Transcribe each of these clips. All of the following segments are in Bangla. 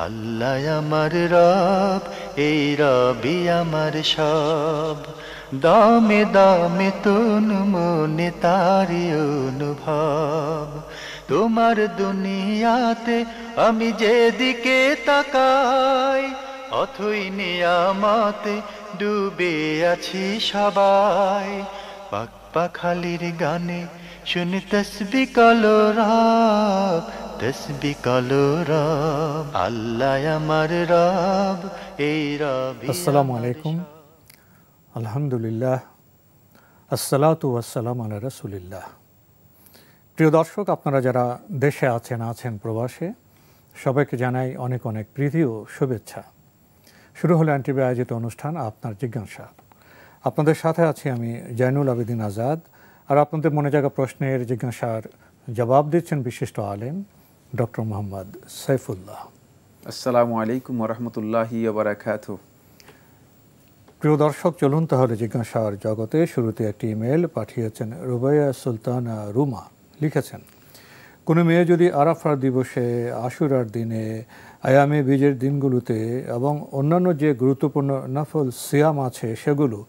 আল্লাহ আমার রব, এই রবি আমার সব। দামে দামে তন মনে তারি অনুভব। তোমার দুনিয়াতে আমি যেদিকে তাকাই, অথই নিয়ামতে ডুবে আছি সবাই। পাক পাখালির গানে শুনি তসবি কলরব, তসবি কলরব। আল্লাহ আমার রব, এই রবি আসসালামু আমার আলাইকুম, সব। আলহামদুলিল্লাহ, আসসালাতু ওয়াসসালাম আলা রাসূলিল্লাহ। প্রিয় দর্শক, আপনারা যারা দেশে আছেন প্রবাসে, সবাইকে জানাই অনেক অনেক প্রীতি ও শুভেচ্ছা। শুরু হলো এনটিভি আয়োজিত অনুষ্ঠান আপনার জিজ্ঞাসা। আপনাদের সাথে আছি আমি জয়নুল আবেদিন আজাদ। আর আপনাদের মনে জাগা প্রশ্নের জিজ্ঞাসার জবাব দিচ্ছেন বিশিষ্ট আলেম ডক্টর মোহাম্মদ সাইফুল্লাহ। আসসালামু আলাইকুম ওরহমতুল্লাহি ওয়া বারাকাতুহু। প্রিয় দর্শক, চলুন তাহলে জিজ্ঞাসার জগতে। শুরুতে একটি ইমেল পাঠিয়েছেন রুবাইয়া সুলতানা রুমা। লিখেছেন, কোনো মেয়ে যদি আরাফার দিবসে, আশুরার দিনে, আয়ামে বীজের দিনগুলোতে এবং অন্যান্য যে গুরুত্বপূর্ণ নফল সিয়াম আছে সেগুলো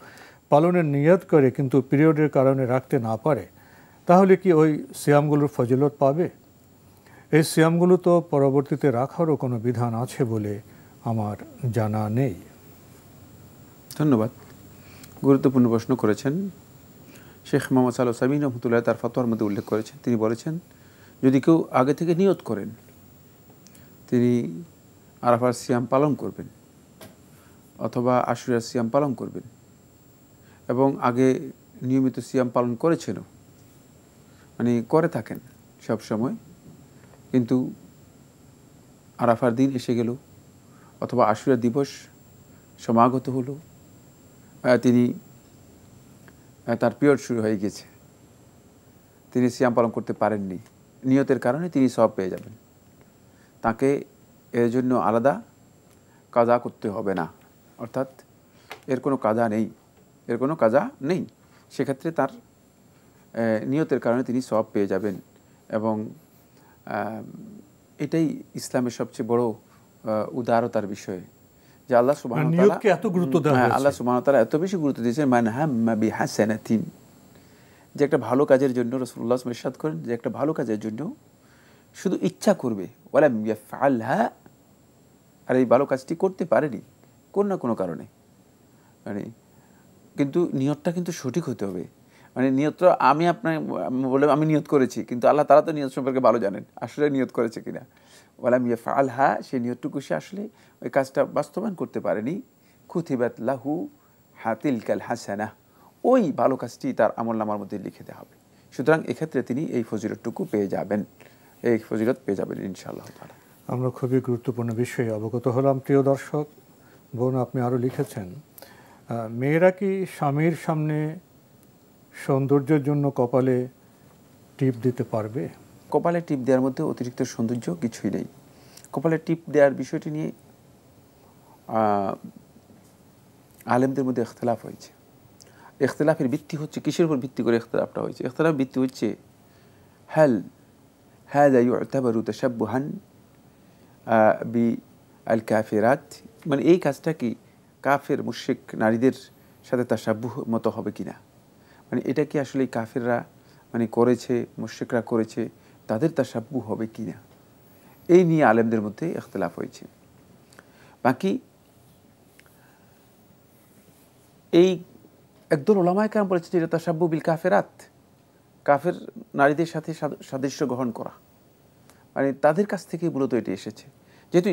পালনের নিয়ত করে কিন্তু পিরিয়ডের কারণে রাখতে না পারে, তাহলে কি ওই সিয়ামগুলোর ফজিলত পাবে? এই সিয়ামগুলো তো পরবর্তীতে রাখারও কোনো বিধান আছে বলে আমার জানা নেই। ধন্যবাদ, গুরুত্বপূর্ণ প্রশ্ন করেছেন। শেখ মোহাম্মদ সালেহ সামিন রহমতুল্লাহ তার ফতোয়ার মধ্যে উল্লেখ করেছেন। তিনি বলেছেন, যদি কেউ আগে থেকে নিয়ত করেন তিনি আরাফার সিয়াম পালন করবেন অথবা আশুরার সিয়াম পালন করবেন এবং আগে নিয়মিত সিয়াম পালন করেছেনও, মানে করে থাকেন সব সময়, কিন্তু আরাফার দিন এসে গেল অথবা আশুরার দিবস সমাগত হলো, তিনি তার পিরিয়ড শুরু হয়ে গেছে, তিনি সিয়াম পালন করতে পারেননি, নিয়তের কারণে তিনি সওয়াব পেয়ে যাবেন। তাকে এর জন্য আলাদা কাজা করতে হবে না, অর্থাৎ এর কোনো কাজা নেই। সেক্ষেত্রে তার নিয়তের কারণে তিনি সওয়াব পেয়ে যাবেন। এবং এটাই ইসলামের সবচেয়ে বড় উদারতার বিষয় যে আল্লাহ সুবহানাহু ওয়া তাআলা এত বেশি গুরুত্ব দিয়েছেন, মান হাম্মা বিহাসানাতিন, যে একটা ভালো কাজের জন্য রাসূলুল্লাহ সাল্লাল্লাহু আলাইহি ওয়াসাল্লাম ইরশাদ করেন যে একটা ভালো কাজের জন্য শুধু ইচ্ছা করবে, ওয়ালাম ইয়াফআলহা, আর এই ভালো কাজটি করতে পারেনি কোন না কোনো কারণে, মানে কিন্তু নিয়তটা কিন্তু সঠিক হতে হবে। মানে নিয়তটা আমি বলে আমি নিয়ত করেছি, কিন্তু আল্লাহ তাআলা তো নিয়ত সম্পর্কে ভালো জানেন, আসলে নিয়ত করেছে কিনা। ওয়ালাম ইয়াফআলহা, সেই নিয়তটুকু সে আসলে ওই কাজটা বাস্তবায়ন করতে পারেনি, কুতিবাত লাহু হাতিলকাল হাসানাহ, ওই ভালো কাজটি তার আমলনামার মধ্যে লিখে দেওয়া হবে। সুতরাং এক্ষেত্রে তিনি এই ফজিলতটুকু পেয়ে যাবেন, ইনশাআল্লাহ তাআলা। আমরা খুবই গুরুত্বপূর্ণ বিষয়ে অবগত হলাম। প্রিয় দর্শক বোন, আপনি আরও লিখেছেন, মেয়েরা কি স্বামীর সামনে সৌন্দর্যের জন্য কপালে টিপ দিতে পারবে? কপালে টিপ দেওয়ার মধ্যে অতিরিক্ত সৌন্দর্য কিছুই নেই। কপালে টিপ দেওয়ার বিষয়টি নিয়ে আলেমদের মধ্যে ইখতিলাফ হয়েছে। ইখতিলাফের ভিত্তি হচ্ছে, কিসের উপর ভিত্তি করে ইখতিলাফটা হয়েছে? ইখতিলাফ ভিত্তি হচ্ছে হাল হাযা ইউতাবারু তাশাব্বুহান বিআল কাফিরাত, মানে এই কাজটা কি কাফের মুশরিক নারীদের সাথে তাশাব্বুহ মতো হবে কিনা, মানে এটা কি আসলে কাফেররা মানে করেছে, মুশরিকরা করেছে, তাদের তাশাব্বুহ হবে কিনা, এই নিয়ে আলেমদের মধ্যে ইখতিলাফ হয়েছে। বাকি এই একদল উলামায়ে কেরাম বলেছে যে এটা তাশাব্বুহ বিল কাফিরাত, কাফের নারীদের সাথে সাদৃশ্য গ্রহণ করা, মানে তাদের কাছ থেকে মূলত এটি এসেছে। যেহেতু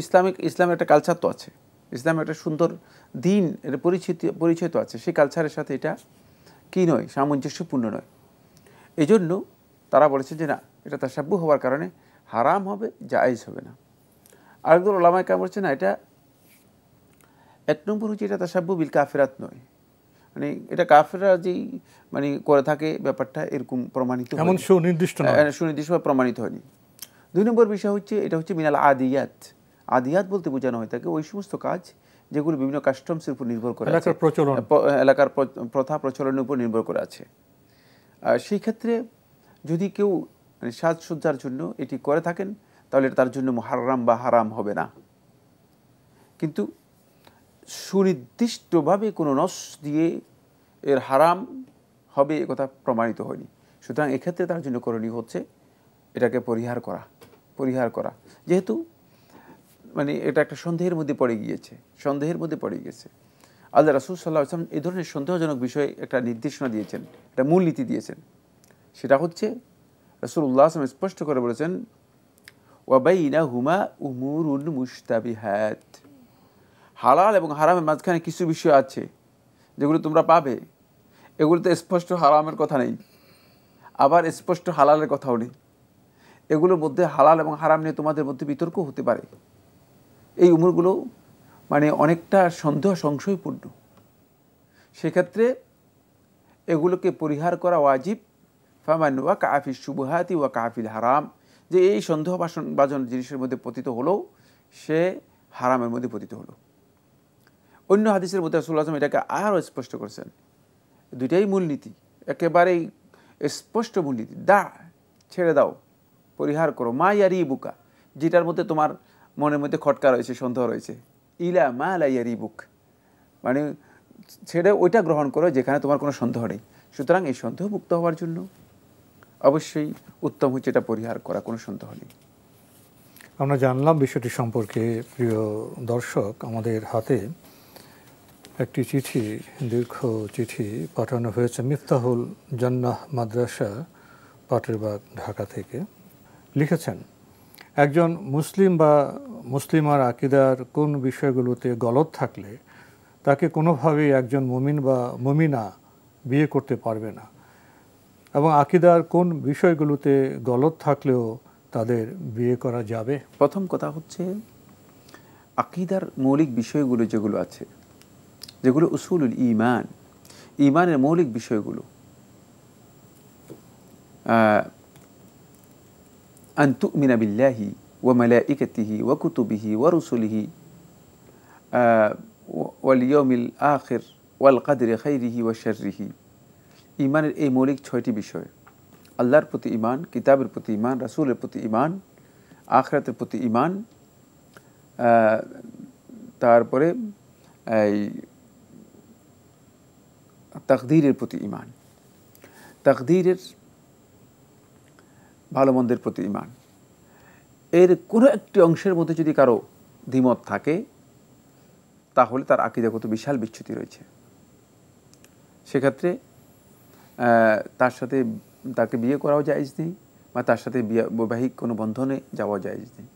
ইসলামের একটা কালচার তো আছে, ইসলামের একটা সুন্দর দিন, এটা পরিচয় তো আছে, সেই কালচারের সাথে এটা কি নয়, সামঞ্জস্যপূর্ণ নয়। এই জন্য তারা বলেছে যে না, এটা তাশাব্বুহ হওয়ার কারণে হারাম হবে, জায়েজ হবে না। আরেকদল উলামায়ে কেরাম বলেছে না, এটা এক নম্বর হচ্ছে এটা তাশাব্বুহ বিল কাফিরাত নয়, মানে এটা কাফেররা যেই মানে করে থাকে ব্যাপারটা এরকম প্রমাণিত, এমন সুনির্দিষ্টভাবে প্রমাণিত হয়নি। দুই নম্বর বিষয় হচ্ছে এটা হচ্ছে মিনাল আদিয়াত। আদিয়াত বলতে বোঝানো হয়ে থাকে ওই সমস্ত কাজ যেগুলো বিভিন্ন কাস্টমসের উপর নির্ভর করে আছে, এলাকার প্রথা প্রচলনের উপর নির্ভর করে আছে। সেই ক্ষেত্রে যদি কেউ মানে সাজসজ্জার জন্য এটি করে থাকেন, তাহলে তার জন্য মুহাররাম বা হারাম হবে না, কিন্তু সুনির্দিষ্টভাবে কোনো নস দিয়ে এর হারাম হবে এ কথা প্রমাণিত হয়নি। সুতরাং এক্ষেত্রে তার জন্য করণীয় হচ্ছে এটাকে পরিহার করা, যেহেতু মানে এটা একটা সন্দেহের মধ্যে পড়ে গিয়েছে। আল্লাহ রাসূল সাল্লাল্লাহু আলাইহি ওয়াসাল্লাম এই ধরনের সন্দেহজনক বিষয়ে একটা নির্দেশনা দিয়েছেন, একটা মূলনীতি দিয়েছেন। সেটা হচ্ছে রাসূলুল্লাহ সাল্লাল্লাহু আলাইহি ওয়াসাল্লাম স্পষ্ট করে বলেছেন, ওয়া বাইনাহুমা উমুরুন মুশতাবিহাত, হালাল এবং হারামের মাঝখানে কিছু বিষয় আছে যেগুলো তোমরা পাবে, এগুলোতে স্পষ্ট হারামের কথা নেই, আবার স্পষ্ট হালালের কথাও নেই। এগুলোর মধ্যে হালাল এবং হারাম নিয়ে তোমাদের মধ্যে বিতর্ক হতে পারে। এই উমরগুলো মানে অনেকটা সন্দেহ সংশয়পূর্ণ। সেক্ষেত্রে এগুলোকে পরিহার করা ওয়াজিব। ফামান ওয়াকা ফি শুবহাতি ওয়াকা ফিল হারাম, যে এই সন্দেহভাজন জিনিসের মধ্যে পতিত হলো সে হারামের মধ্যে পতিত হলো। অন্য হাদিসের মধ্যে রাসূলুল্লাহ সাল্লাল্লাহু আলাইহি ওয়াসাল্লাম এটাকে আরও স্পষ্ট করেছেন। দুইটাই মূলনীতি, একেবারেই স্পষ্ট মূলনীতি। ছেড়ে দাও, পরিহার করো। মা ইয়ারিবুকা, যেটার মধ্যে তোমার মনের মধ্যে খটকা রয়েছে, সন্দেহ রয়েছে। ইলা মা লা ইয়ারিবুক, মানে ছেড়ে ওইটা গ্রহণ করো যেখানে তোমার কোনো সন্দেহ নেই। সুতরাং এই সন্দেহ মুক্ত হওয়ার জন্য অবশ্যই উত্তম হচ্ছে এটা পরিহার করা, কোনো সন্দেহ নেই। আমরা জানলাম বিষয়টি সম্পর্কে। প্রিয় দর্শক, আমাদের হাতে একটি চিঠি, দীর্ঘ চিঠি পাঠানো হয়েছে মিফতাহুল জান্নাহ মাদ্রাসা, পাটেরবাগ, ঢাকা থেকে। লিখেছেন, একজন মুসলিম বা মুসলিমার আকীদার কোন বিষয়গুলোতে গলদ থাকলে তাকে কোনোভাবেই একজন মুমিন বা মুমিনা বিয়ে করতে পারবে না, এবং আকীদার কোন বিষয়গুলোতে গলদ থাকলেও তাদের বিয়ে করা যাবে। প্রথম কথা হচ্ছে আকীদার মৌলিক বিষয়গুলো যেগুলো আছে, যেগুলো উসুলুল ঈমান, ঈমানের মৌলিক বিষয়গুলো, আন তুমিনা বিল্লাহি ওয়া মালাইকাতিহি ওয়া কুতুবিহি ওয়া রুসুলিহি ওয়াল ইয়াউমিল আখির ওয়াল কদরি খাইরিহি ওয়া শাররিহি। ঈমানের এই মৌলিক 6টি বিষয়, আল্লাহর প্রতি ঈমান, কিতাবের প্রতি ঈমান, রাসূলের প্রতি ঈমান, আখিরাতের প্রতি ঈমান, তারপরে এই তাকদীরের প্রতি ঈমান, তাকদীরের ভালো মন্দের প্রতি ঈমান। এর কোনো একটি অংশের মধ্যে যদি কারো দ্বিমত থাকে তাহলে তার আকীদাগত বিশাল বিচ্যুতি রয়েছে। সেক্ষেত্রে তাকে বিয়ে করাও জায়েজ নেই, বা তার সাথে বৈবাহিক কোনো বন্ধনে যাওয়া জায়েজ নেই।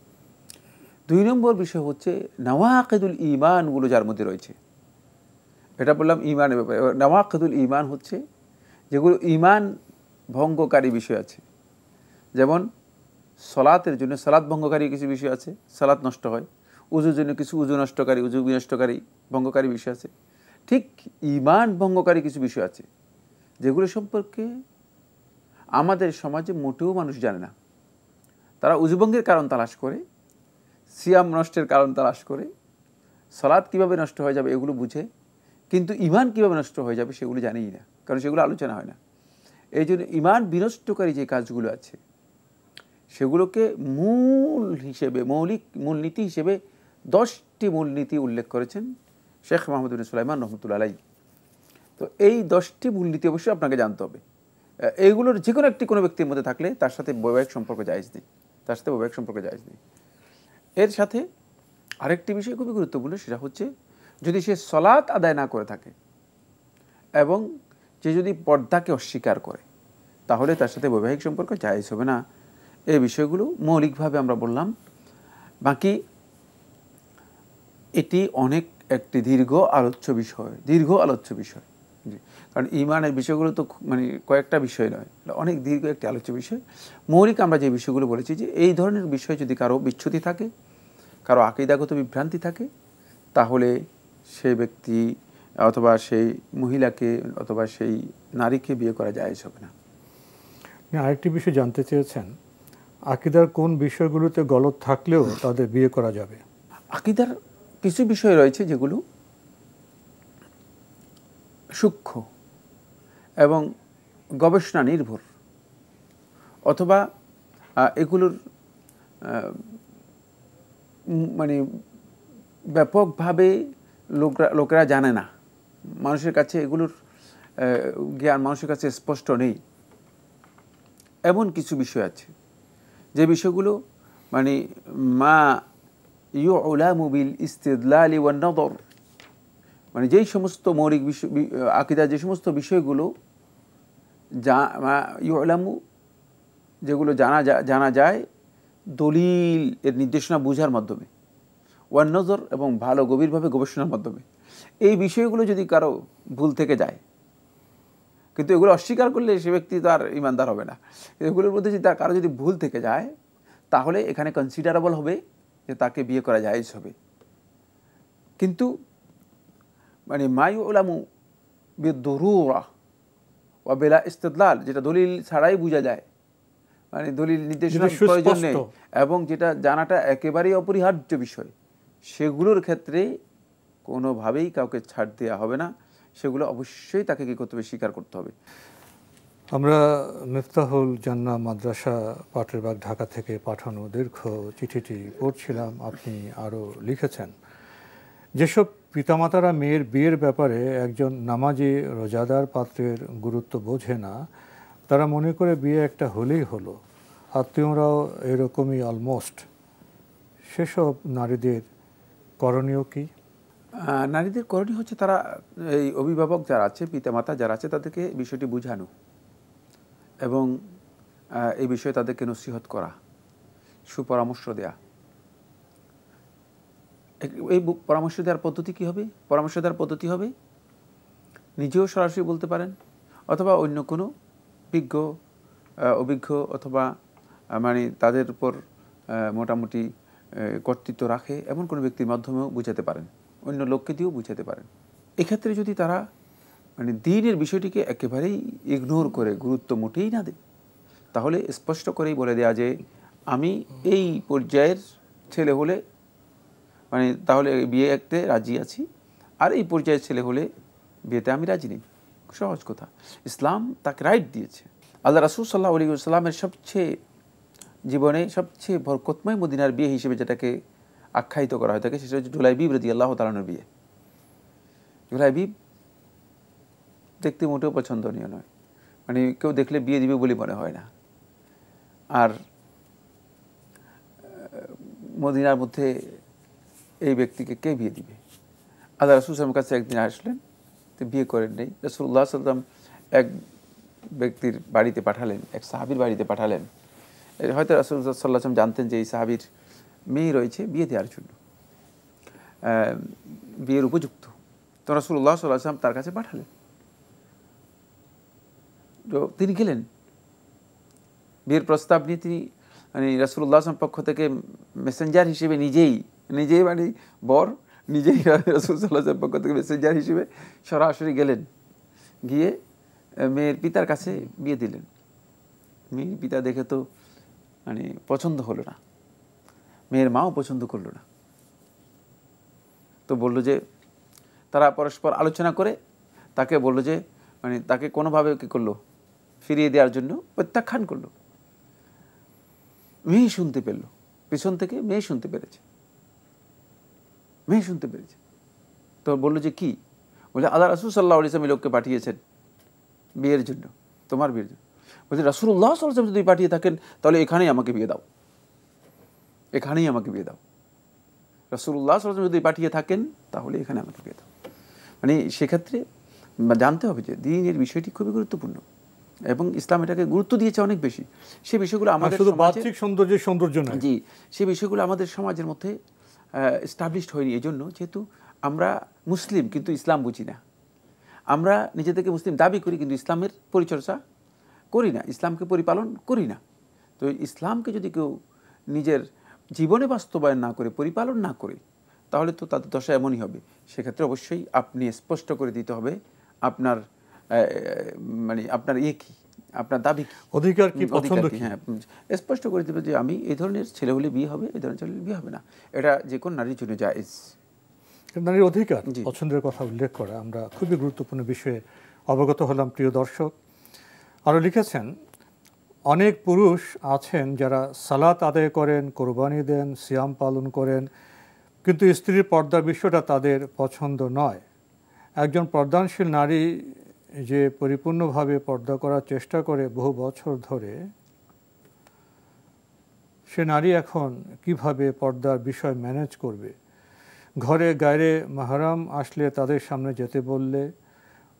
2 নম্বর বিষয় হচ্ছে নওয়াকিদুল ঈমানগুলো যার মধ্যে রয়েছে। এটা বললাম ঈমানের ব্যাপারে। নওয়াকিদুল ঈমান হচ্ছে যেগুলো ঈমান ভঙ্গকারী বিষয় আছে, যেমন সালাতের জন্য সালাত ভঙ্গকারী কিছু বিষয় আছে, সালাত নষ্ট হয়। উজুর জন্য কিছু উজু নষ্টকারী, উজু বিনষ্টকারী, ভঙ্গকারী বিষয় আছে। ঠিক ঈমান ভঙ্গকারী কিছু বিষয় আছে যেগুলো সম্পর্কে আমাদের সমাজে মোটেও মানুষ জানে না। তারা উজুভঙ্গের কারণ তালাশ করে, সিয়াম নষ্টের কারণ তালাশ করে, সালাত কিভাবে নষ্ট হয়ে যাবে এগুলো বুঝে, কিন্তু ঈমান কিভাবে নষ্ট হয়ে যাবে সেগুলো জানেই না, কারণ সেগুলো আলোচনা হয় না। এই জন্য ঈমান বিনষ্টকারী যে কাজগুলো আছে সেগুলোকে মৌলিক মূলনীতি হিসেবে 10টি মূলনীতি উল্লেখ করেছেন শেখ মাহমুদ বিন সুলাইমান রহমতুল্লাহ আলাইহি। তো এই 10টি মূলনীতি অবশ্যই আপনাকে জানতে হবে। এইগুলোর যে কোনো একটি কোনো ব্যক্তির মধ্যে থাকলে তার সাথে বৈবাহিক সম্পর্ক জায়েজ নেই, এর সাথে আরেকটি বিষয় খুবই গুরুত্বপূর্ণ, সেটা হচ্ছে যদি সে সালাত আদায় না করে থাকে এবং সে যদি পর্দাকে অস্বীকার করে তাহলে তার সাথে বৈবাহিক সম্পর্ক জায়েজ হবে না। এই বিষয়গুলো মৌলিকভাবে আমরা বললাম। বাকি এটি অনেক একটি দীর্ঘ আলোচ্য বিষয়, কারণ ঈমানের বিষয়গুলো তো মানে কয়েকটা বিষয় নয়, অনেক দীর্ঘ একটি আলোচ্য বিষয়। মৌলিক আমরা যে বিষয়গুলো বলেছি, যে এই ধরনের বিষয় যদি কারো বিচ্যুতি থাকে, কারো আকীদাগত বিভ্রান্তি থাকে, তাহলে সেই ব্যক্তি অথবা সেই মহিলাকে অথবা সেই নারীকে বিয়ে করা জায়েজ হবে না। আরেকটি বিষয় জানতে চেয়েছেন, আকীদার কোন বিষয়গুলোতে গলদ থাকলেও তাদের বিয়ে করা যাবে? আকীদার কিছু বিষয় রয়েছে যেগুলো সূক্ষ্ম এবং গবেষণা নির্ভর, অথবা এগুলোর মানে ব্যাপকভাবে লোকেরা জানে না, মানুষের কাছে এগুলোর জ্ঞান মানুষের কাছে স্পষ্ট নেই। এমন কিছু বিষয় আছে যে বিষয়গুলো মানে মা ইউলামু বিল ইস্তিদলালি ওয়ান নদর, মানে যেই সমস্ত মৌলিক বিষয় আকীদা, যে সমস্ত বিষয়গুলো ইউলামু, যেগুলো জানা যায় দলিল এর নির্দেশনা বোঝার মাধ্যমে, ওয়ান নজর এবং ভালো গভীরভাবে গবেষণার মাধ্যমে। এই বিষয়গুলো যদি কারো ভুল থেকে যায়, কিন্তু এগুলো অস্বীকার করলে সে ব্যক্তি তার ইমানদার হবে না। এগুলোর মধ্যে যদি তার কারো যদি ভুল থেকে যায়, তাহলে এখানে কনসিডারেবল হবে যে তাকে বিয়ে করা জায়েজ হবে। কিন্তু মানে মাই উলামু বিদুরুরা ওয়া বিলা ইস্তিদলাল, যেটা দলিল ছাড়াই বোঝা যায়, মানে দলিল নির্দেশনার প্রয়োজন নেই এবং যেটা জানাটা একেবারেই অপরিহার্য বিষয়, সেগুলোর ক্ষেত্রে কোনোভাবেই কাউকে ছাড় দেওয়া হবে না। সেগুলো অবশ্যই তাকে কী করতে হবে, স্বীকার করতে হবে। আমরা মিফতাহুল জান্নাহ মাদ্রাসা পাটেরবাগ ঢাকা থেকে পাঠানো দীর্ঘ চিঠিটি পড়ছিলাম। আপনি আরও লিখেছেন, যেসব পিতামাতারা মেয়ের বিয়ের ব্যাপারে একজন নামাজি রোজাদার পাত্রের গুরুত্ব বোঝে না, তারা মনে করে বিয়ে একটা হলেই হলো, আত্মীয়রাও এরকমই অলমোস্ট, সেসব নারীদের করণীয় কি? নারীদের করণীয় হচ্ছে তারা এই অভিভাবক যারা আছে, পিতামাতা যারা আছে, তাদেরকে বিষয়টি বোঝানো এবং এই বিষয়ে তাদেরকে নসিহত করা, সুপরামর্শ দেয়া। এই পরামর্শ দেওয়ার পদ্ধতি কী হবে? পরামর্শ দেওয়ার পদ্ধতি হবে নিজেও সরাসরি বলতে পারেন, অথবা অন্য কোনো অভিজ্ঞ অথবা মানে তাদের উপর মোটামুটি কর্তৃত্ব রাখে এমন কোনো ব্যক্তির মাধ্যমেও বুঝাতে পারেন, অন্য লোককে দিয়েও বুঝাতে পারেন। এক্ষেত্রে যদি তারা মানে দ্বীনের বিষয়টিকে একেবারেই ইগনোর করে, গুরুত্ব মোটেই না দেয়, তাহলে স্পষ্ট করেই বলে দেয়া যে আমি এই পর্যায়ের ছেলে হলে মানে তাহলে বিয়েতে রাজি আছি, আর এই পর্যায়ের ছেলে হলে বিয়েতে আমি রাজি নেই। সহজ কথা। ইসলাম তাকে রাইট দিয়েছে। আল্লাহ রাসূল সাল্লাল্লাহু আলাইহি ওয়াসাল্লামের জীবনে সবচেয়ে বরকতময় মদিনার বিয়ে হিসেবে যেটাকে আখ্যায়িত করা হয় থাকে, সেটা হচ্ছে জুলাইবিব রাদিয়াল্লাহু তাআলা আনহুর বিয়ে। জুলাইবিব দেখতে মোটেও পছন্দনীয় নয়, মানে কেউ দেখলে বিয়ে দিবে বলে মনে হয় না। আর মদিনার মধ্যে এই ব্যক্তিকে কে বিয়ে দিবে? আল্লাহ রাসূল সাল্লাল্লাহু আলাইহি ওয়াসাল্লামের কাছে একদিন আসলেন, তো বিয়ে করেন নেই। রাসূলুল্লাহ সাল্লাল্লাহু আলাইহি ওয়াসাল্লাম এক ব্যক্তির বাড়িতে পাঠালেন, এক সাহাবীর বাড়িতে পাঠালেন। হয়তো রাসূল সাল্লাল্লাহু আলাইহি ওয়াসাল্লাম জানতেন যে এই সাহাবীর মেয়ে রয়েছে বিয়ে দেওয়ার জন্য, বিয়ের উপযুক্ত। তো রাসূলুল্লাহ সাল্লাল্লাহু আলাইহি ওয়াসাল্লাম তার কাছে পাঠালেন। তো তিনি গেলেন, বিয়ের প্রস্তাব নিয়ে তিনি মানে রাসূলুল্লাহ সাল্লাল্লাহু আলাইহি ওয়াসাল্লাম পক্ষ থেকে মেসেঞ্জার হিসেবে নিজেই মানে বর নিজেই রাসূল সাল্লাল্লাহু আলাইহি ওয়াসাল্লাম পক্ষ থেকে মেসেঞ্জার হিসেবে সরাসরি গেলেন, গিয়ে মেয়ের পিতার কাছে বিয়ে দিলেন। মেয়ের পিতা দেখে তো মানে পছন্দ হলো না, মেয়ের মাও পছন্দ করলো না। তো বললো যে তারা পরস্পর আলোচনা করে তাকে বললো যে মানে তাকে কোনোভাবে কী করলো, ফিরিয়ে দেওয়ার জন্য প্রত্যাখ্যান করলো। মেয়ে শুনতে পেল, পিছন থেকে মেয়ে শুনতে পেরেছে। তো বললো যে কি? বলে আল্লাহ রাসূল সাল্লাল্লাহু আলাইহি ওয়াসাল্লাম লোককে পাঠিয়েছেন বিয়ের জন্য, তোমার বিয়ের জন্য। বলছে রাসূলুল্লাহ সাল্লাল্লাহু আলাইহি ওয়াসাল্লাম যদি পাঠিয়ে থাকেন তাহলে এখানেই আমাকে বিয়ে দাও, এখানেই আমাকে বিয়ে দাও। রাসূলুল্লাহ সাল্লাল্লাহু আলাইহি ওয়াসাল্লাম যদি পাঠিয়ে থাকেন তাহলে এখানে আমাকে বিয়ে দাও। মানে সেক্ষেত্রে জানতে হবে যে দ্বীনের বিষয়টি খুবই গুরুত্বপূর্ণ এবং ইসলাম এটাকে গুরুত্ব দিয়েছে অনেক বেশি। সেই বিষয়গুলো আমাদের শুধু বাহ্যিক সৌন্দর্য নয়। জি, সেই বিষয়গুলো আমাদের সমাজের মধ্যে এস্টাবলিশড হয়নি এই জন্য, যেহেতু আমরা মুসলিম কিন্তু ইসলাম বুঝি না। আমরা নিজেদেরকে মুসলিম দাবি করি কিন্তু ইসলামের পরিচর্যা করি না, ইসলামকে পরিপালন করি না। তো ইসলামকে যদি কেউ নিজের জীবনে বাস্তবায়ন না করে, পরিপালন না করে, তাহলে তো তাদের দশা এমনই হবে। সেক্ষেত্রে অবশ্যই আপনি স্পষ্ট করে দিতে হবে আপনার মানে আপনার কি, আপনার দাবি কি, অধিকার কি, পছন্দ কি। হ্যাঁ, স্পষ্ট করে দেবে যে আমি এই ধরনের ছেলে হলে বিয়ে হবে, এই ধরনের ছেলে হলে বিয়ে হবে না। এটা যে কোনো নারীর জন্য জায়েজ। নারীর অধিকার, পছন্দের কথা উল্লেখ করা আমরা খুবই গুরুত্বপূর্ণ বিষয়ে অবগত হলাম। প্রিয় দর্শক, আরও লিখেছেন, অনেক পুরুষ আছেন যারা সালাত আদায় করেন, কোরবানি দেন, সিয়াম পালন করেন, কিন্তু স্ত্রীর পর্দার বিষয়টা তাদের পছন্দ নয়। একজন পর্দানশীল নারী যে পরিপূর্ণভাবে পর্দা করার চেষ্টা করে বহু বছর ধরে, সে নারী এখন কিভাবে পর্দার বিষয় ম্যানেজ করবে? ঘরে গায়রে মাহরাম আসলে তাদের সামনে যেতে বললে,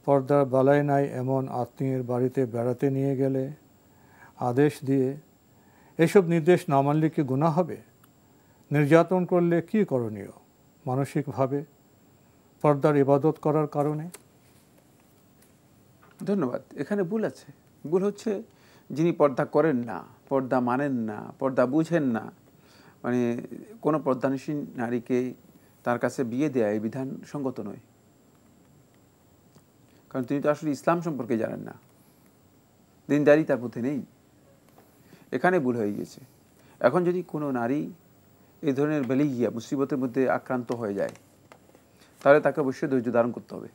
পর্দার বালাই নাই এমন আত্মীয়ের বাড়িতে বেড়াতে নিয়ে গেলে, আদেশ দিয়ে এসব নির্দেশ না মানলে কি গুনাহ হবে? নির্যাতন করলে কি করণীয় মানসিকভাবে পর্দার ইবাদত করার কারণে? ধন্যবাদ। এখানে ভুল আছে। ভুল হচ্ছে যিনি পর্দা করেন না, পর্দা মানেন না, পর্দা বুঝেন না, মানে কোনো পর্দানশীল নারীকে তার কাছে বিয়ে দেয়া এই বিধান সঙ্গত নয়। কারণ তিনি তো আসলে ইসলাম সম্পর্কে জানেন না, দিনদারি তার মধ্যে নেই। এখানে ভুল হয়ে গেছে। এখন যদি কোনো নারী এই ধরনের বেলিগিয়া মুসিবতের মধ্যে আক্রান্ত হয়ে যায়, তাহলে তাকে অবশ্যই ধৈর্য ধারণ করতে হবে।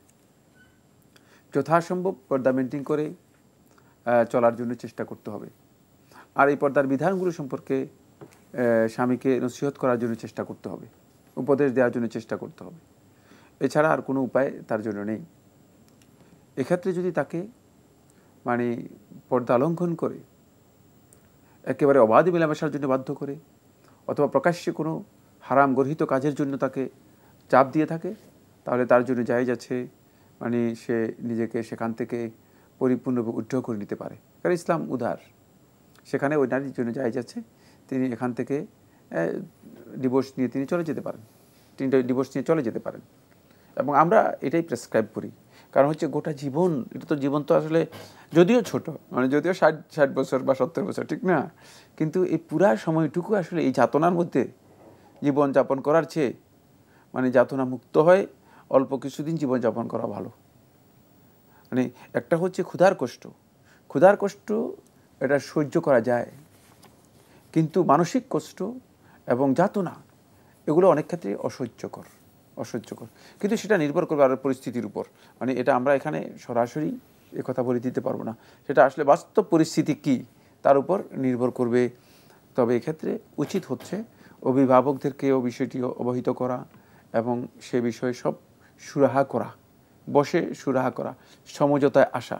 যথাসম্ভব পর্দা মেনটেন করে চলার জন্য চেষ্টা করতে হবে। আর এই পর্দার বিধানগুলো সম্পর্কে স্বামীকে নসিহত করার জন্য চেষ্টা করতে হবে, উপদেশ দেওয়ার জন্য চেষ্টা করতে হবে। এছাড়া আর কোনো উপায় তার জন্য নেই। এক্ষেত্রে যদি তাকে মানে পর্দা লঙ্ঘন করে একেবারে অবাধে মেলামেশার জন্য বাধ্য করে, অথবা প্রকাশ্যে কোনো হারাম গর্হিত কাজের জন্য তাকে চাপ দিয়ে থাকে, তাহলে তার জন্য জায়েজ আছে মানে সে নিজেকে সেখান থেকে পরিপূর্ণভাবে উদ্ধার করে নিতে পারে। কারণ ইসলাম উদার, সেখানে ওই নারীর জন্য জায়েজ আছে তিনি এখান থেকে ডিভোর্স নিয়ে তিনি চলে যেতে পারেন, তিনি ডিভোর্স নিয়ে চলে যেতে পারেন। এবং আমরা এটাই প্রেসক্রাইব করি। কারণ হচ্ছে গোটা জীবন, এটা তো জীবন তো আসলে যদিও ছোট, মানে যদিও 60 বছর বা 70 বছর, ঠিক না, কিন্তু এই পুরা সময়টুকু আসলে এই যাতনার মধ্যে জীবন যাপন করার চেয়ে মানে যাতনা মুক্ত হয় অল্প কিছুদিন জীবন যাপন করা ভালো। মানে একটা হচ্ছে ক্ষুধার কষ্ট, ক্ষুধার কষ্ট এটা সহ্য করা যায়, কিন্তু মানসিক কষ্ট এবং যাতনা এগুলো অনেক ক্ষেত্রে অসহ্যকর। কিন্তু সেটা নির্ভর করবে আর পরিস্থিতির উপর। মানে এটা আমরা এখানে সরাসরি কথা বলে দিতে পারবো না, সেটা আসলে বাস্তব পরিস্থিতি কি তার উপর নির্ভর করবে। তবে এক্ষেত্রে উচিত হচ্ছে অভিভাবকদেরকেও বিষয়টি অবহিত করা এবং সে বিষয়ে সব সুরাহা করা, বসে সুরাহা করা, সমঝোতায় আসা,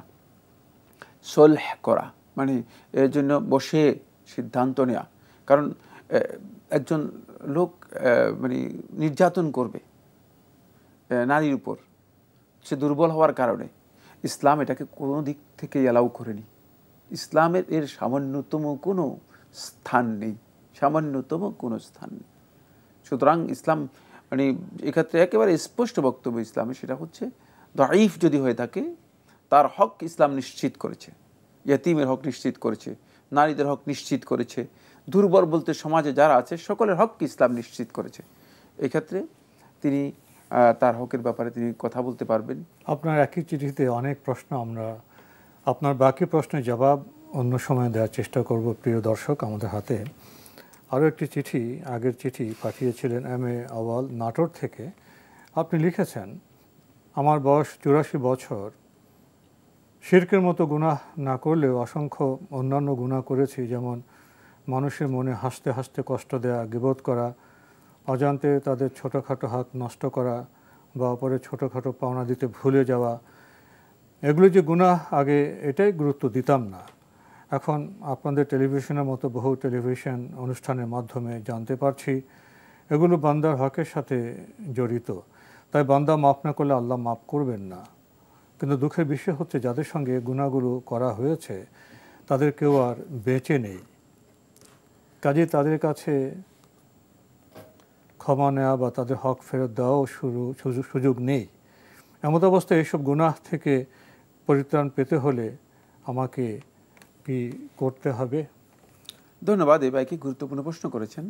সলহ করা, মানে এর জন্য বসে সিদ্ধান্ত নেওয়া। কারণ একজন লোক মানে নির্যাতন করবে নারীর উপর, সে দুর্বল হওয়ার কারণে ইসলাম এটাকে কোনো দিক থেকে অ্যালাউ করেনি। ইসলামের এর সামান্যতম কোনো স্থান নেই, সামান্যতম কোনো স্থান নেই। সুতরাং ইসলাম মানে এক্ষেত্রে একেবারে স্পষ্ট বক্তব্য ইসলামে, সেটা হচ্ছে দাঈফ যদি হয়ে থাকে তার হক ইসলাম নিশ্চিত করেছে, ইয়তীমের হক নিশ্চিত করেছে, নারীদের হক নিশ্চিত করেছে, দুর্বল বলতে সমাজে যারা আছে সকলের হক ইসলাম নিশ্চিত করেছে। এক্ষেত্রে তিনি তার হকের ব্যাপারে তিনি কথা বলতে পারবেন। আপনার একই চিঠিতে অনেক প্রশ্ন, আমরা আপনার বাকি প্রশ্নের জবাব অন্য সময় দেওয়ার চেষ্টা করব। প্রিয় দর্শক, আমাদের হাতে আরও একটি চিঠি, আগের চিঠি পাঠিয়েছিলেন MA আওয়াল নাটোর থেকে। আপনি লিখেছেন, আমার বয়স 84 বছর, শিরকের মতো গুনাহ না করলেও অসংখ্য অন্যান্য গুনাহ করেছি, যেমন মানুষের মনে হাসতে হাসতে কষ্ট দেয়া, গীবত করা, অজান্তে তাদের ছোটোখাটো হাত নষ্ট করা বা অপরের ছোটোখাটো পাওনা দিতে ভুলে যাওয়া। এগুলো যে গুনাহ, আগে এটাই গুরুত্ব দিতাম না। এখন আপনাদের টেলিভিশনের মতো বহু টেলিভিশন অনুষ্ঠানের মাধ্যমে জানতে পারছি এগুলো বান্দার হকের সাথে জড়িত, তাই বান্দা মাফ না করলে আল্লাহ মাফ করবেন না। কিন্তু দুঃখের বিষয় হচ্ছে যাদের সঙ্গে গুনাহগুলো করা হয়েছে তাদের কেউ আর বেঁচে নেই, কাজে তাদের কাছে ক্ষমা নেওয়া বা তাদের হক ফেরত দেওয়াও সুযোগ নেই। এমত অবস্থায় এইসব গুনাহ থেকে পরিত্রাণ পেতে হলে আমাকে কি করতে হবে? ধন্যবাদ। এই ভাইকে গুরুত্বপূর্ণ প্রশ্ন করেছেন।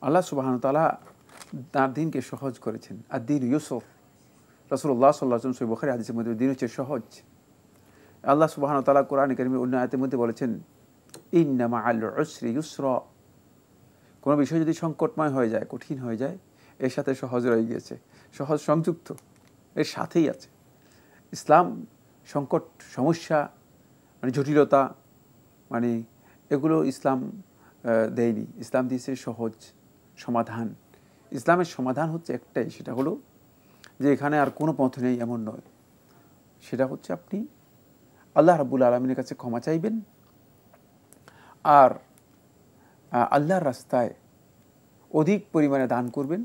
আল্লাহ সুবহানাহু ওয়া তাআলা তার দিনকে সহজ করেছেন। আদ-দীন ইউসর, রাসূলুল্লাহ সাল্লাল্লাহু আলাইহি ওয়াসাল্লাম সহিহ বুখারী হাদিসের মধ্যে দিন হচ্ছে সহজ। আল্লাহ সুবহানাহু ওয়া তাআলা কোরআনে কারীমের অন্য আয়াতের মধ্যে বলেছেন, ইন্না মাআল উসরি ইউসরা। কোনো বিষয় যদি সংকটময় হয়ে যায়, কঠিন হয়ে যায়, এর সাথে সহজ রয়ে গিয়েছে, সহজ সংযুক্ত, এর সাথেই আছে। ইসলাম সংকট, সমস্যা, মানে জটিলতা, মানে এগুলো ইসলাম দেয়নি। ইসলাম দিয়েছে সহজ সমাধান। ইসলামের সমাধান হচ্ছে একটাই, সেটা হলো যে এখানে আর কোনো পথ নেই এমন নয়। সেটা হচ্ছে আপনি আল্লাহ রাব্বুল আলামিনের কাছে ক্ষমা চাইবেন, আর আল্লাহর রাস্তায় অধিক পরিমাণে দান করবেন।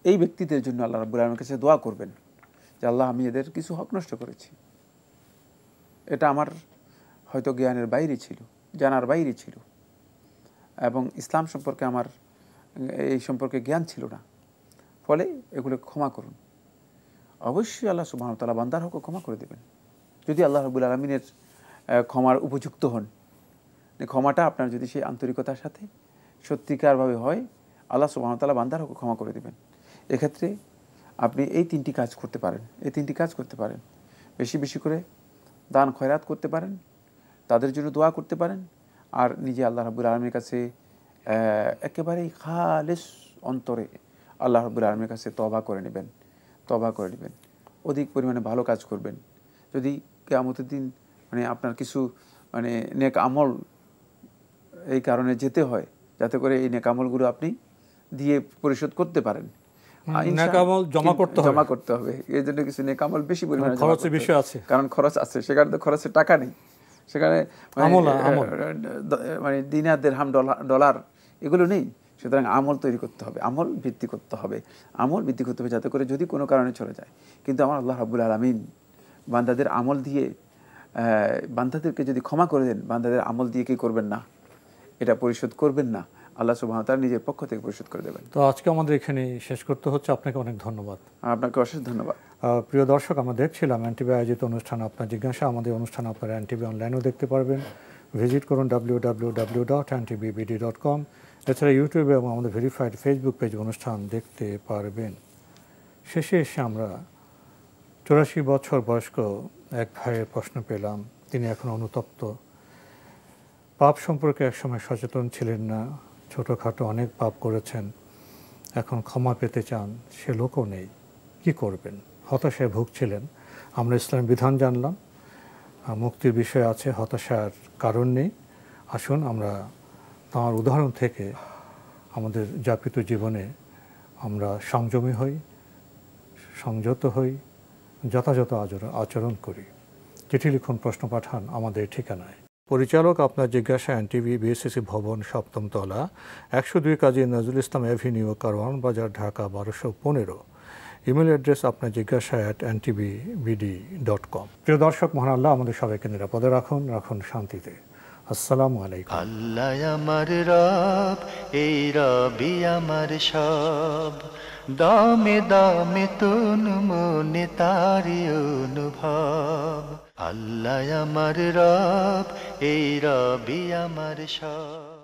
এই ব্যক্তিদের জন্য আল্লাহ রাব্বুল আলামিনের কাছে দোয়া করবেন যে আল্লাহ, আমি এদের কিছু হক নষ্ট করেছি, এটা আমার হয়তো জ্ঞানের বাইরে ছিল, জানার বাইরে ছিল, এবং ইসলাম সম্পর্কে আমার এই সম্পর্কে জ্ঞান ছিল না, ফলে এগুলো ক্ষমা করুন। অবশ্যই আল্লাহ সুবহানাহু ওয়া তাআলা বান্দার হকও ক্ষমা করে দেবেন যদি আল্লাহ রাব্বুল আলামিনের ক্ষমার উপযুক্ত হন। ক্ষমাটা আপনার যদি সেই আন্তরিকতার সাথে সত্যিকারভাবে হয়, আল্লাহ সুবহানাহু ওয়া তাআলা বান্দার হকও ক্ষমা করে দেবেন। এক্ষেত্রে আপনি এই তিনটি কাজ করতে পারেন। বেশি বেশি করে দান খয়রাত করতে পারেন, তাদের জন্য দোয়া করতে পারেন, আর নিজে আল্লাহ রাব্বুল আলামিনের কাছে একেবারেই খালেস অন্তরে আল্লাহ রাব্বুল আলামিনের কাছে তওবা করে নেবেন। অধিক পরিমাণে ভালো কাজ করবেন। যদি কিয়ামতের দিন আপনার কিছু নেক আমল এই কারণে যেতে হয়, যাতে করে এই নেক আমলগুলো আপনি দিয়ে পরিশোধ করতে পারেন। নেক আমল জমা করতে হবে। এই জন্য কিছু নেক আমল বেশি পরিমাণে খরচের বিষয় আছে, কারণ খরচ আছে, সেখানে তো খরচের টাকা নেই, সেখানে দিনার দিরহাম ডলার এগুলো নেই। সুতরাং আমল তৈরি করতে হবে, আমল বৃদ্ধি করতে হবে, যাতে করে যদি কোনো কারণে চলে যায়। কিন্তু আমার আল্লাহ রাব্বুল আলামিন বান্দাদের আমল দিয়ে বান্দাদেরকে যদি ক্ষমা করে দেন, বান্দাদের আমল দিয়ে কি করবেন না, এটা পরিশোধ করবেন না, আল্লাহ সুবহানাহু ওয়া তাআলা নিজের পক্ষ থেকে পরিশোধ করে দেবেন। তো আজকে আমাদের এখানে শেষ করতে হচ্ছে। আপনাকে অনেক ধন্যবাদ। আপনাকে অশেষ ধন্যবাদ। প্রিয় দর্শক, আমরা দেখছিলাম এনটিভি আয়োজিত অনুষ্ঠান আপনার জিজ্ঞাসা। আমাদের অনুষ্ঠান আপনারা এনটিভি অনলাইনেও দেখতে পারবেন। ভিজিট করুন www.ntvbd.com। এছাড়া ইউটিউবে এবং আমাদের ভেরিফাইড ফেসবুক পেজ অনুষ্ঠান দেখতে পারবেন। শেষে এসে আমরা 84 বছর বয়স্ক এক ভাইয়ের প্রশ্ন পেলাম। তিনি এখন অনুতপ্ত। পাপ সম্পর্কে একসময় সচেতন ছিলেন না, ছোটোখাটো অনেক পাপ করেছেন, এখন ক্ষমা পেতে চান, সে লোকও নেই, কি করবেন? হতাশায় ভুগছিলেন। আমরা ইসলামের বিধান জানলাম, মুক্তির বিষয় আছে, হতাশার কারণ নেই। আসুন আমরা তাঁর উদাহরণ থেকে আমাদের যাপিত জীবনে আমরা সংযমী হই, সংযত হই, যথাযথ আচরণ করি। চিঠি লিখুন, প্রশ্ন পাঠান আমাদের ঠিকানায়। পরিচালক আপনার জিজ্ঞাসা, এনটিভি, বিএসসিসি ভবন, 7ম তলা, 102 কাজী নজরুল ইসলাম অ্যাভিনিউ, কারওয়ান বাজার, ঢাকা 1215। ইমেল অ্যাড্রেস আপনার জিজ্ঞাসা @ntvbd.com। প্রিয় দর্শক, মহান আল্লাহ আমাদের সবাইকে নিরাপদে রাখুন শান্তিতে। আসসালামু আলাইকুম। আল্লাহ আমার রব, এই রবি আমার সব, দামে দামে তুন মনে তারি অনুভব। আল্লাহ আমার রব, এই রবি আমার সব।